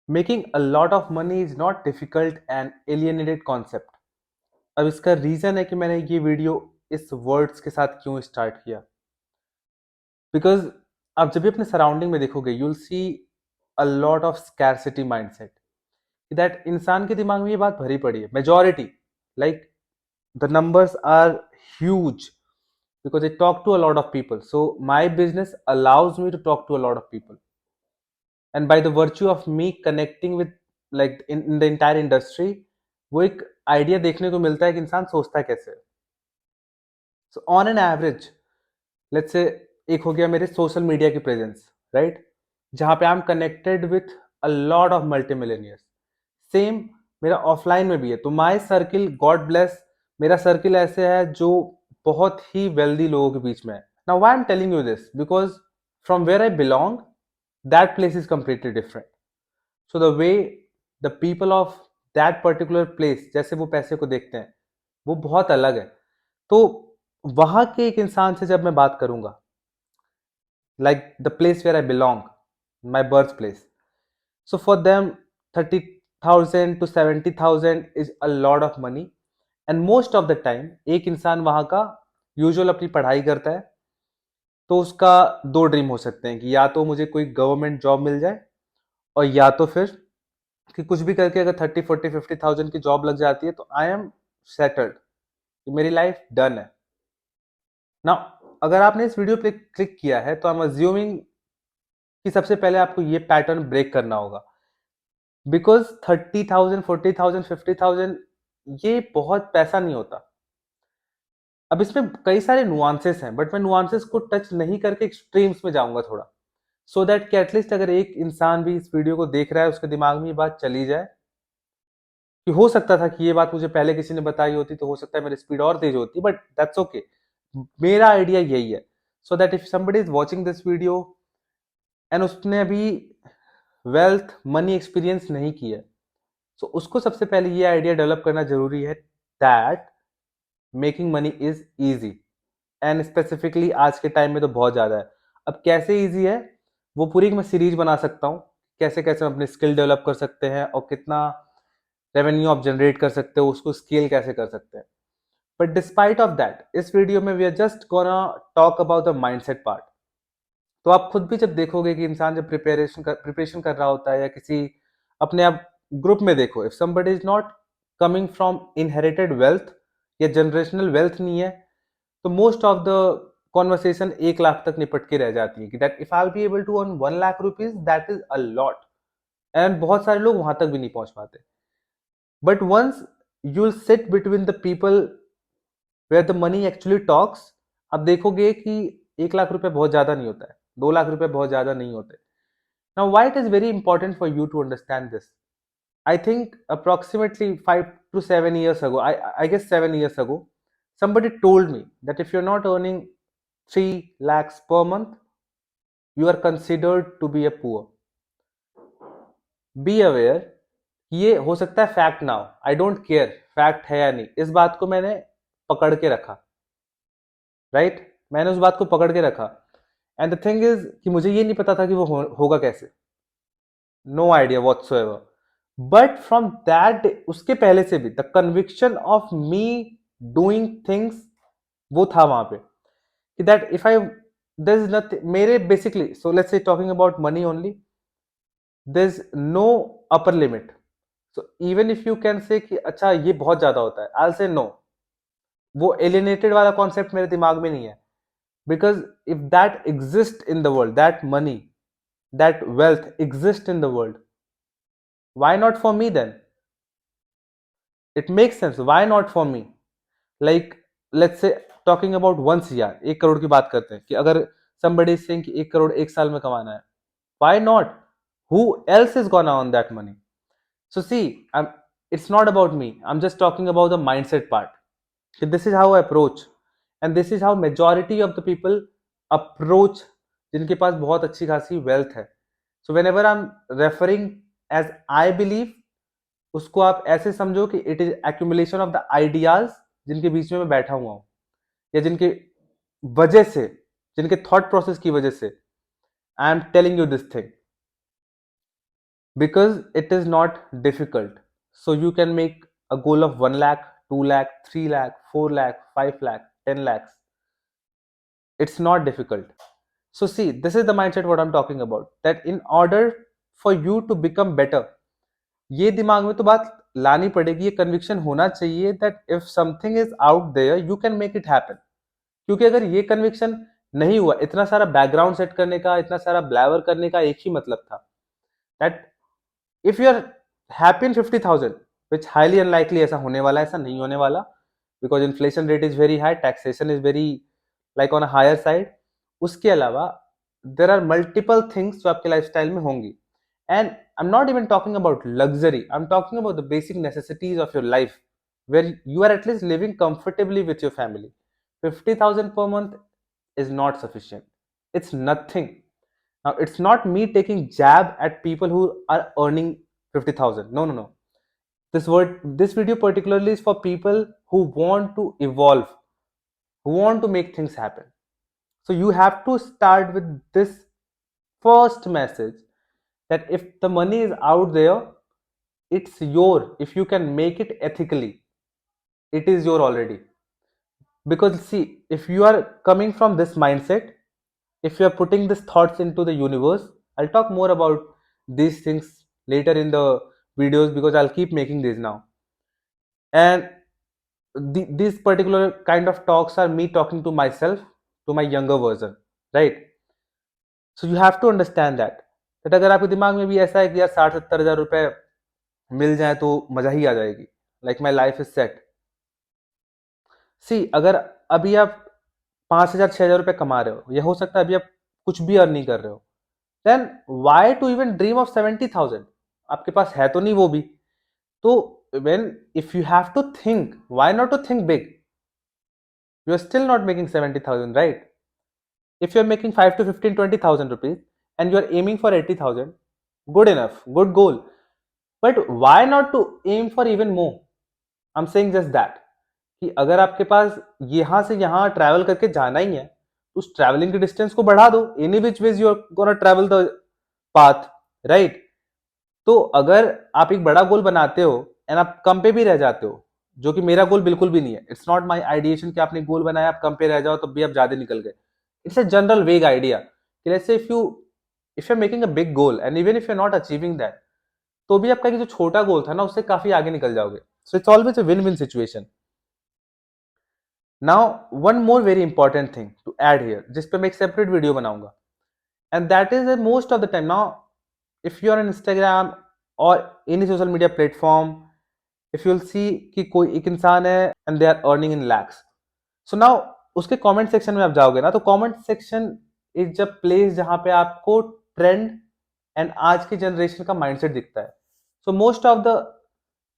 Making a lot of money is not difficult and alienated concept. अब इसका reason है कि मैंने ये वीडियो इस वर्ड्स के साथ क्यों स्टार्ट किया। बिकॉज आप जब भी अपने सराउंडिंग में देखोगे you will see a lot of scarcity mindset, that इंसान के दिमाग में ये बात भरी पड़ी है। Majority, like the numbers are huge because I talk to a lot of people. So my business allows me to talk to a lot of people. And by the virtue of me connecting with like in the entire industry, वो एक idea देखने को मिलता है कि इंसान सोचता है कैसे। So on an average let's say एक हो गया मेरे सोशल मीडिया की प्रेजेंस, राइट, जहां पे I am connected with a lot of multi millionaires. Same मेरा ऑफलाइन में भी है। तो माई सर्किल, गॉड ब्लेस, मेरा सर्किल ऐसे है जो बहुत ही वेल्दी लोगों के बीच में है। Now why I am telling you this, because from where I belong that place is completely different. So the way the people of that particular place जैसे वो पैसे को देखते हैं वो बहुत अलग है। तो वहां के एक इंसान से जब मैं बात करूंगा, like the place where I belong, my birthplace. So for them, 30,000 to 70,000 is a lot of money. And most of the time, एक इंसान वहां का यूजुअल अपनी पढ़ाई करता है, तो उसका दो ड्रीम हो सकते हैं कि या तो मुझे कोई गवर्नमेंट जॉब मिल जाए, और या तो फिर कि कुछ भी करके अगर 30, 40, 50,000 की जॉब लग जाती है तो आई एम सेटल्ड, मेरी लाइफ डन है ना। अगर आपने इस वीडियो पे क्लिक किया है तो आई एम अज्यूमिंग कि सबसे पहले आपको ये पैटर्न ब्रेक करना होगा। बिकॉज 30,000, 40,000, 50,000 ये बहुत पैसा नहीं होता। अब इसमें कई सारे नुआंसेस हैं, बट मैं नुआंसेस को टच नहीं करके एक्सट्रीम्स में जाऊंगा थोड़ा, सो दैट कि एटलीस्ट अगर एक इंसान भी इस वीडियो को देख रहा है उसके दिमाग में ये बात चली जाए कि हो सकता था कि ये बात मुझे पहले किसी ने बताई होती तो हो सकता है मेरी स्पीड और तेज होती, बट दैट्स ओके। मेरा आइडिया यही है, so that if somebody is watching this video and उसने अभी वेल्थ मनी एक्सपीरियंस नहीं किया, सो उसको सबसे पहले ये आइडिया डेवलप करना जरूरी है that making money is easy. And specifically आज के टाइम में तो बहुत ज्यादा है। अब कैसे इजी है वो पूरी एक मैं सीरीज बना सकता हूँ, कैसे कैसे हम अपने स्किल डेवलप कर सकते हैं और कितना रेवेन्यू आप जनरेट कर सकते हो, उसको स्केल कैसे कर सकते हैं। बट डिस्पाइट ऑफ दैट, इस वीडियो में we are just gonna talk about the mindset part. तो आप खुद भी जब देखोगे कि इंसान जब प्रिपरेशन कर रहा होता है या किसी अपने आप ग्रुप में देखो, if somebody is not coming from inherited wealth या जनरेशनल वेल्थ नहीं है, तो most of the conversation 1 lakh तक निपट के रह जाती है कि that if I be able to earn 1 lakh rupees that is a lot. And बहुत सारे लोग वहां तक भी नहीं पहुंच पाते। But once you will sit between the people where the money actually talks, आप देखोगे कि 1 लाख रुपए बहुत ज्यादा नहीं होता है, 2 लाख रुपए बहुत ज्यादा नहीं होते। Now, why it is very important for you to understand this? I think approximately 5 to 7 years ago, I guess 7 years ago, somebody told me that if you're not earning 3 lakhs per month, you are considered to be a poor. Be aware, ये हो सकता है fact ना हो, I don't care fact है या नहीं, इस बात को मैंने पकड़ के रखा, राइट, मैंने उस बात को पकड़ के रखा। एंड द थिंग इज कि मुझे ये नहीं पता था कि वो होगा कैसे, no idea whatsoever. But from that day, उसके पहले से भी the conviction of me doing things वो था वहां पे कि that if I there is nothing मेरे basically, so let's say talking about money only, there is no upper limit. So even if you can say कि अच्छा ये बहुत ज्यादा होता है, आई विल से नो, वो एलिनेटेड वाला कॉन्सेप्ट मेरे दिमाग में नहीं है। Because if that exist in the world, that money, that wealth exist in the world, why not for me then? It makes sense, why not for me? Like, let's say talking about 1 CR, 1 crore की बात करते हैं कि अगर somebody is saying कि 1 करोड़ एक साल में कमाना है, why not? Who else is gonna earn that money? So see, it's not about me, I'm just talking about the mindset part. This is how I approach, and this is how majority of the people approach जिनके पास बहुत अच्छी खासी wealth है। So whenever I'm referring as I believe, उसको आप ऐसे समझो कि it is accumulation of the ideas जिनके बीच में मैं बैठा हुआ हूं, या जिनके वजह से, जिनके थॉट प्रोसेस की वजह से आई am telling you this thing. because it is not difficult. So you can make a goal of 1 lakh, 2 lakh, 3 lakh, 4 lakh, 5 lakh, 10 lakhs. It's not difficult. So see, this is the mindset what I'm talking about, that in order for you to become better, ये दिमाग में तो बात लानी पड़ेगी, ये conviction होना चाहिए that if something is out there you can make it happen. क्योंकि अगर ये कन्विक्शन नहीं हुआ, इतना सारा बैकग्राउंड सेट करने का, इतना सारा ब्लैवर करने का एक ही मतलब था, that if you are happy in 50,000, which highly unlikely ऐसा होने वाला है, ऐसा नहीं होने वाला, because inflation rate is very high, taxation is very like on a higher side. उसके अलावा there are multiple things जो आपके लाइफस्टाइल में होंगी, and I'm not even talking about luxury, I'm talking about the basic necessities of your life where you are at least living comfortably with your family. 50,000 per month is not sufficient. It's nothing. Now, it's not me taking jab at people who are earning 50,000. No, no, no. This video particularly is for people who want to evolve, who want to make things happen. So you have to start with this first message, that if the money is out there, it's your. If you can make it ethically, it is your already. Because see, if you are coming from this mindset, if you are putting these thoughts into the universe, I'll talk more about these things later in the videos because I'll keep making these now. And these particular kind of talks are me talking to myself, to my younger version, right? So you have to understand that अगर आपके दिमाग में भी ऐसा है कि यार 60-70 हज़ार रुपए मिल जाए तो मजा ही आ जाएगी, like my life is set. See, अगर अभी आप 5,000-6,000 रुपए कमा रहे हो, या हो सकता है अभी आप कुछ भी अर्न नहीं कर रहे हो, then why to even dream of 70,000? आपके पास है तो नहीं वो भी. तो when if you have to think, why not to think big? You are still not making 70,000, right? If you are making 5 to 15, 20,000 rupees and you are aiming for 80,000, good enough, good goal. But why not to aim for even more? I'm saying just that कि अगर आपके पास यहां से यहां travel करके जाना ही है, तो उस ट्रैवलिंग की डिस्टेंस को बढ़ा दो. Any which ways you are gonna travel the path, right? तो अगर आप एक बड़ा गोल बनाते हो एंड आप कम पे भी रह जाते हो, जो कि मेरा गोल बिल्कुल भी नहीं है. इट्स नॉट माई आइडिएशन कि आपने गोल बनाया, आप कम पे रह जाओ तब भी आप ज्यादा निकल गए. It's a general vague idea कि let's say if you are making a big goal and even if you are not achieving that, तो भी आपका जो छोटा गोल था ना, उससे काफी आगे निकल जाओगे. So it's always a win win situation. Now one more very important thing to add here, जिस पे मैं एक सेपरेट वीडियो बनाऊंगा, and that is most of the time now if you are on Instagram और any social media platform, if you will see कि कोई एक इंसान है and they are earning in lakhs. So now उसके कमेंट सेक्शन में आप जाओगे ना, तो comment section is the place जहां पे आपको ट्रेंड एंड आज की जनरेशन का माइंडसेट दिखता है. So most of the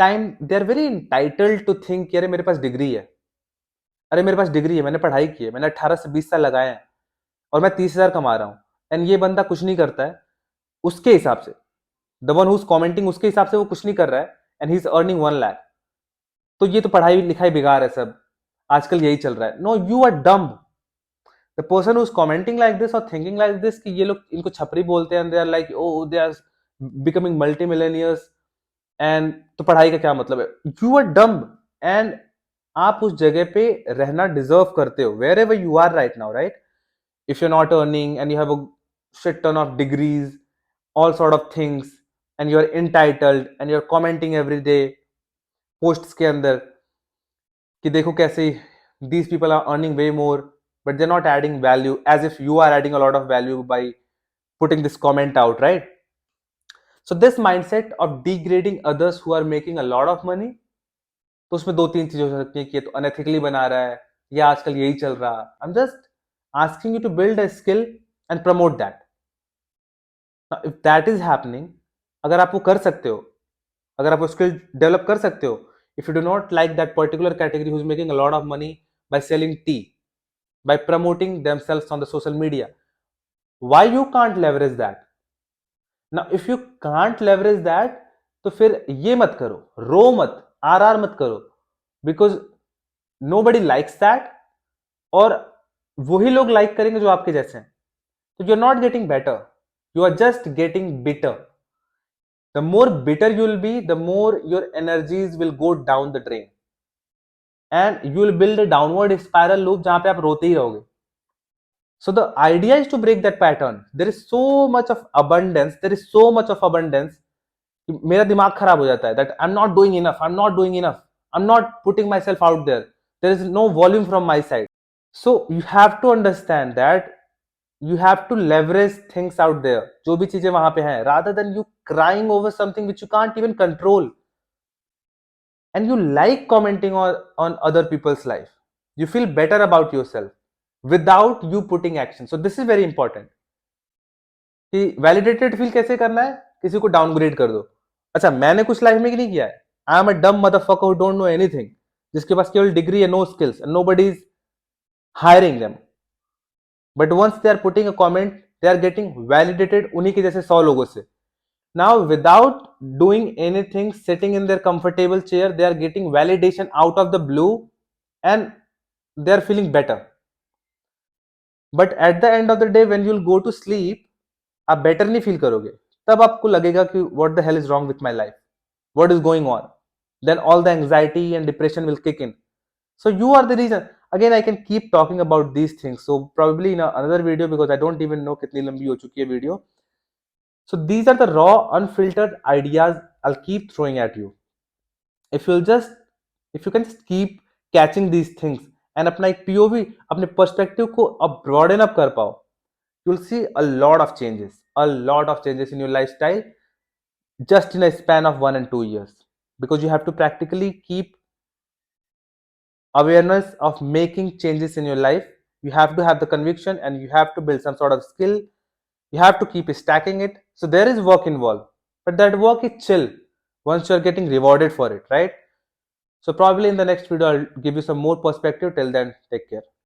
time they are very entitled to think, अरे मेरे पास डिग्री है, अरे मेरे पास डिग्री है, मैंने पढ़ाई की है, मैंने 18 से 20 साल लगाए हैं और मैं 30,000 कमा रहा हूं. एंड ये बंदा कुछ नहीं करता है उसके हिसाब से, द वन हुज कमेंटिंग उसके हिसाब से वो कुछ नहीं कर रहा है and he is earning 1 lakh. तो ये तो पढ़ाई लिखाई बेकार है सब, आजकल यही चल रहा है. No, you are dumb. The person who is commenting like this और थिंकिंग लाइक दिस कि ये लोग इनको छपरी बोलते हैं, they are like oh they are becoming multi millionaires, and तो पढ़ाई का क्या मतलब है? You are dumb. एंड आप उस जगह पे रहना डिजर्व करते हो, wherever you are right now, right? If you're not earning and you have a shit ton of degrees, all sort of things, and you're entitled and you're commenting every day posts के अंदर कि देखो कैसे these people are earning way more but they're not adding value, as if you are adding a lot of value by putting this comment out, right? So this mindset of degrading others who are making a lot of money, तो उसमें दो तीन चीजें हो सकती है कि ये तो अनएथिकली बना रहा है या आजकल यही चल रहा. I am just asking you to build a skill and promote that. Now, if that is happening, अगर आप वो कर सकते हो, अगर आप वो स्किल डेवलप कर सकते हो, if you do not like that particular category who's making a lot of money by selling tea, by promoting themselves on the social media, why you can't leverage that? Now, if you can't leverage that, तो फिर ये मत करो, रो मत, are मत करो, because nobody likes that, और वही लोग लाइक करेंगे जो आपके जैसे हैं. So you're not getting better, you are just getting bitter. the more bitter you will be, the more your energies will go down the drain, and you will build a downward spiral loop जहां पे आप रोते ही रहोगे. So the idea is to break that pattern. There is so much of abundance. There is so much of abundance. मेरा दिमाग खराब हो जाता है that I'm not doing enough. I'm not doing enough. I'm not putting myself out there. There is no volume from my side. So you have to understand that you have to leverage things out there. जो भी चीजें वहां पे हैं, rather than you crying over something which you can't even control. And you like commenting on other people's life. You feel better about yourself without you putting action. So this is very important. कि validated feel कैसे करना है, किसी को downgrade कर दो. अच्छा, मैंने कुछ लाइफ में नहीं किया है. आई am a dumb motherfucker who don't know anything, जिसके पास केवल डिग्री है, no skills, and nobody is hiring them. But once they are putting a comment, they are getting validated उन्हीं के जैसे 100 लोगों से. Now, without doing anything, sitting in their comfortable chair, they are getting validation out of the blue and they are feeling better. But at the end of the day, when you'll go to sleep, आप better नहीं feel करोगे. तब आपको लगेगा कि what the hell is wrong with my life? What is going on? Then all the anxiety and depression will kick in. So you are the reason. Again, I can keep talking about these things. So probably in another video, because I don't even know कितनी लंबी हो चुकी है video. So these are the raw, unfiltered ideas I'll keep throwing at you. If you can just keep catching these things and अपना एक POV, अपने perspective को अब broaden up कर पाओ, you'll see a lot of changes in your lifestyle just in a span of 1 and 2 years. Because you have to practically keep awareness of making changes in your life. You have to have the conviction and you have to build some sort of skill. You have to keep stacking it. So there is work involved, but that work is chill once you're getting rewarded for it, right? So probably in the next video, I'll give you some more perspective. Till then, take care.